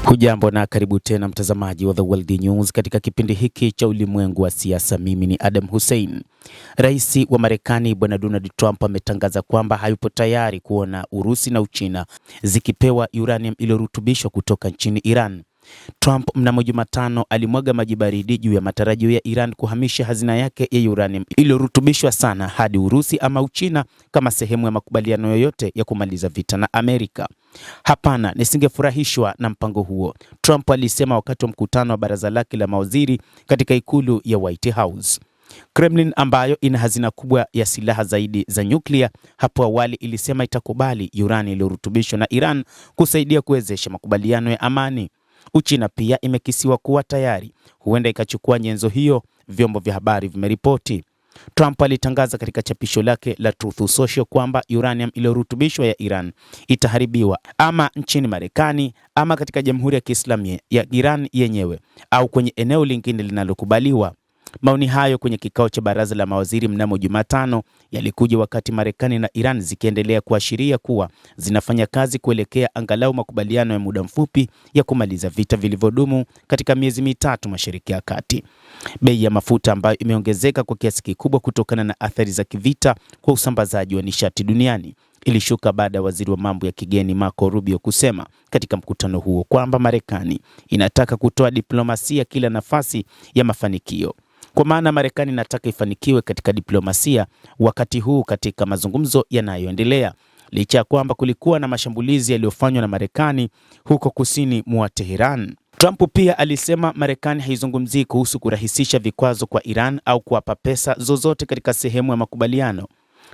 Hujambo na karibu tena mtazamaji wa The World News katika kipindi hiki cha ulimwengu wa siasa. Mimi ni Adam Hussein. Rais wa Marekani Bwana Donald Trump ametangaza kwamba hayupo tayari kuona Urusi na Uchina zikipewa uranium iliyorutubishwa kutoka nchini Iran. Trump mnamo Jumatano alimwaga maji baridi juu ya matarajio ya Iran kuhamisha hazina yake ya uranium iliyorutubishwa sana hadi Urusi ama Uchina kama sehemu ya makubaliano yoyote ya kumaliza vita na Amerika. Hapana, nisingefurahishwa na mpango huo, Trump alisema wakati wa mkutano wa baraza lake la mawaziri katika ikulu ya White House. Kremlin ambayo ina hazina kubwa ya silaha zaidi za nyuklia hapo awali ilisema itakubali urani iliyorutubishwa na Iran kusaidia kuwezesha makubaliano ya amani. Uchina pia imekisiwa kuwa tayari huenda ikachukua nyenzo hiyo, vyombo vya habari vimeripoti. Trump alitangaza katika chapisho lake la Truth Social kwamba uranium iliyorutubishwa ya Iran itaharibiwa ama nchini Marekani ama katika Jamhuri ya Kiislamu ya Iran yenyewe au kwenye eneo lingine linalokubaliwa. Maoni hayo kwenye kikao cha baraza la mawaziri mnamo Jumatano yalikuja wakati Marekani na Iran zikiendelea kuashiria kuwa zinafanya kazi kuelekea angalau makubaliano ya muda mfupi ya kumaliza vita vilivyodumu katika miezi mitatu Mashariki ya Kati. Bei ya mafuta ambayo imeongezeka kwa kiasi kikubwa kutokana na athari za kivita kwa usambazaji wa nishati duniani ilishuka baada ya waziri wa mambo ya kigeni Marco Rubio kusema katika mkutano huo kwamba Marekani inataka kutoa diplomasia kila nafasi ya mafanikio. Kwa maana Marekani inataka ifanikiwe katika diplomasia wakati huu katika mazungumzo yanayoendelea, licha ya kwamba kulikuwa na mashambulizi yaliyofanywa na Marekani huko kusini mwa Tehran. Trump pia alisema Marekani haizungumzii kuhusu kurahisisha vikwazo kwa Iran au kuwapa pesa zozote katika sehemu ya makubaliano.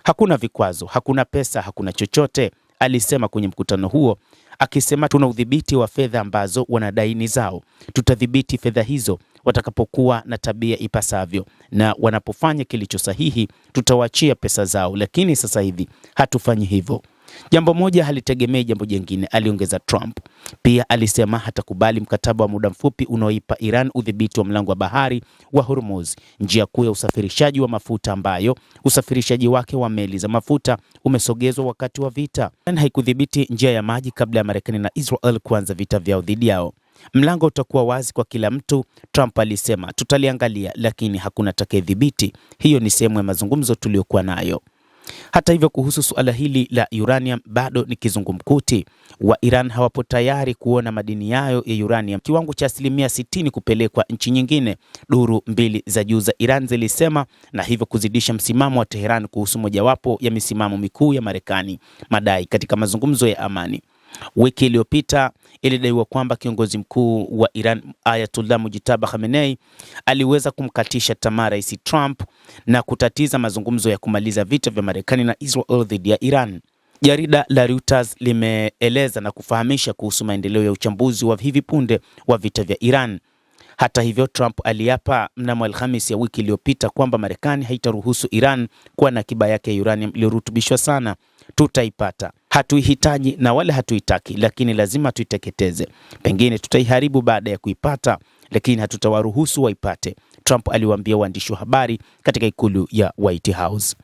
Hakuna vikwazo, hakuna pesa, hakuna chochote, alisema kwenye mkutano huo, akisema tuna udhibiti wa fedha ambazo wanadai ni zao. Tutadhibiti fedha hizo watakapokuwa na tabia ipasavyo, na wanapofanya kilicho sahihi tutawachia pesa zao, lakini sasa hivi hatufanyi hivyo. Jambo moja halitegemei jambo jingine, aliongeza Trump. Pia alisema hatakubali mkataba wa muda mfupi unaoipa Iran udhibiti wa mlango wa bahari wa Hormuz, njia kuu ya usafirishaji wa mafuta ambayo usafirishaji wake wa meli za mafuta umesogezwa wakati wa vita. Iran haikudhibiti njia ya maji kabla ya Marekani na Israel kuanza vita vyao dhidi yao. Mlango utakuwa wazi kwa kila mtu, Trump alisema. Tutaliangalia, lakini hakuna atakayedhibiti. Hiyo ni sehemu ya mazungumzo tuliyokuwa nayo. Hata hivyo, kuhusu suala hili la uranium bado ni kizungumkuti. Wa Iran hawapo tayari kuona madini yayo ya uranium kiwango cha 60% kupelekwa nchi nyingine, duru mbili za juu za Iran zilisema, na hivyo kuzidisha msimamo wa Tehran kuhusu mojawapo ya misimamo mikuu ya Marekani, madai katika mazungumzo ya amani. Wiki iliyopita ilidaiwa kwamba kiongozi mkuu wa Iran Ayatollah Mujtaba Khamenei aliweza kumkatisha tamaa Rais Trump na kutatiza mazungumzo ya kumaliza vita vya Marekani na Israel dhidi ya Iran. Jarida la Reuters limeeleza na kufahamisha kuhusu maendeleo ya uchambuzi wa hivi punde wa vita vya Iran. Hata hivyo, Trump aliapa mnamo Alhamisi ya wiki iliyopita kwamba Marekani haitaruhusu Iran kuwa na akiba yake ya uranium iliyorutubishwa sana. Tutaipata, hatuihitaji na wala hatuitaki, lakini lazima tuiteketeze. Pengine tutaiharibu baada ya kuipata, lakini hatutawaruhusu waipate, Trump aliwaambia waandishi wa habari katika ikulu ya White House.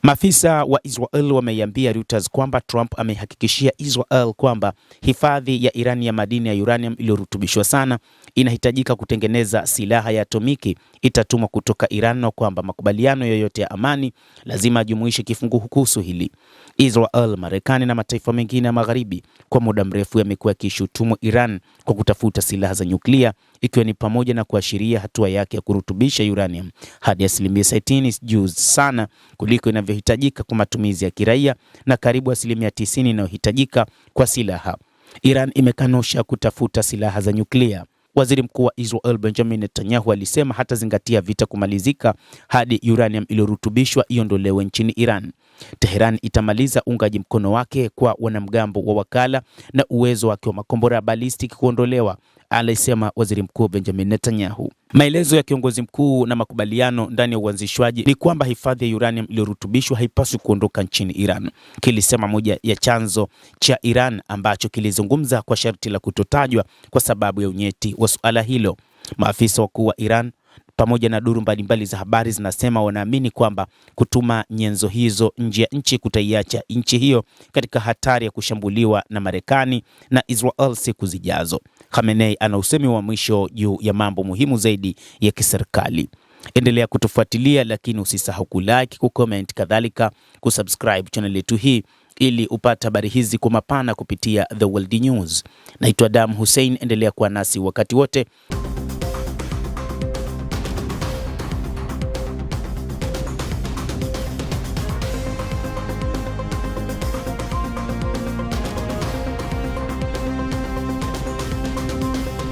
Maafisa wa Israel wameiambia Reuters kwamba Trump amehakikishia Israel kwamba hifadhi ya Iran ya madini ya uranium iliyorutubishwa sana inahitajika kutengeneza silaha ya atomiki itatumwa kutoka Iran, na kwamba makubaliano yoyote ya amani lazima ajumuishe kifungu kuhusu hili. Israel, Marekani na mataifa mengine ya Magharibi kwa muda mrefu yamekuwa yakishutumu Iran kwa kutafuta silaha za nyuklia, ikiwa ni pamoja na kuashiria hatua yake ya kurutubisha uranium hadi 60% juu sana kuliko inavyohitajika kwa matumizi ya kiraia na karibu 90% inayohitajika kwa silaha. Iran imekanusha kutafuta silaha za nyuklia. Waziri Mkuu wa Israel Benjamin Netanyahu alisema hatazingatia vita kumalizika hadi uranium iliyorutubishwa iondolewe nchini Iran. Tehran itamaliza uungaji mkono wake kwa wanamgambo wa wakala na uwezo wake wa makombora ya balistiki kuondolewa, alisema Waziri Mkuu Benjamin Netanyahu. Maelezo ya kiongozi mkuu na makubaliano ndani ya uanzishwaji ni kwamba hifadhi ya uranium iliyorutubishwa haipaswi kuondoka nchini Iran, kilisema moja ya chanzo cha Iran ambacho kilizungumza kwa sharti la kutotajwa kwa sababu ya unyeti wa suala hilo. Maafisa wakuu wa Iran pamoja na duru mbalimbali za habari zinasema wanaamini kwamba kutuma nyenzo hizo nje ya nchi kutaiacha nchi hiyo katika hatari ya kushambuliwa na Marekani na Israel siku zijazo. Khamenei ana usemi wa mwisho juu ya mambo muhimu zaidi ya kiserikali. Endelea kutufuatilia, lakini usisahau kulike, kucomment, kadhalika kusubscribe channel yetu hii ili upate habari hizi kwa mapana kupitia The World News. Naitwa Adam Hussein, endelea kuwa nasi wakati wote.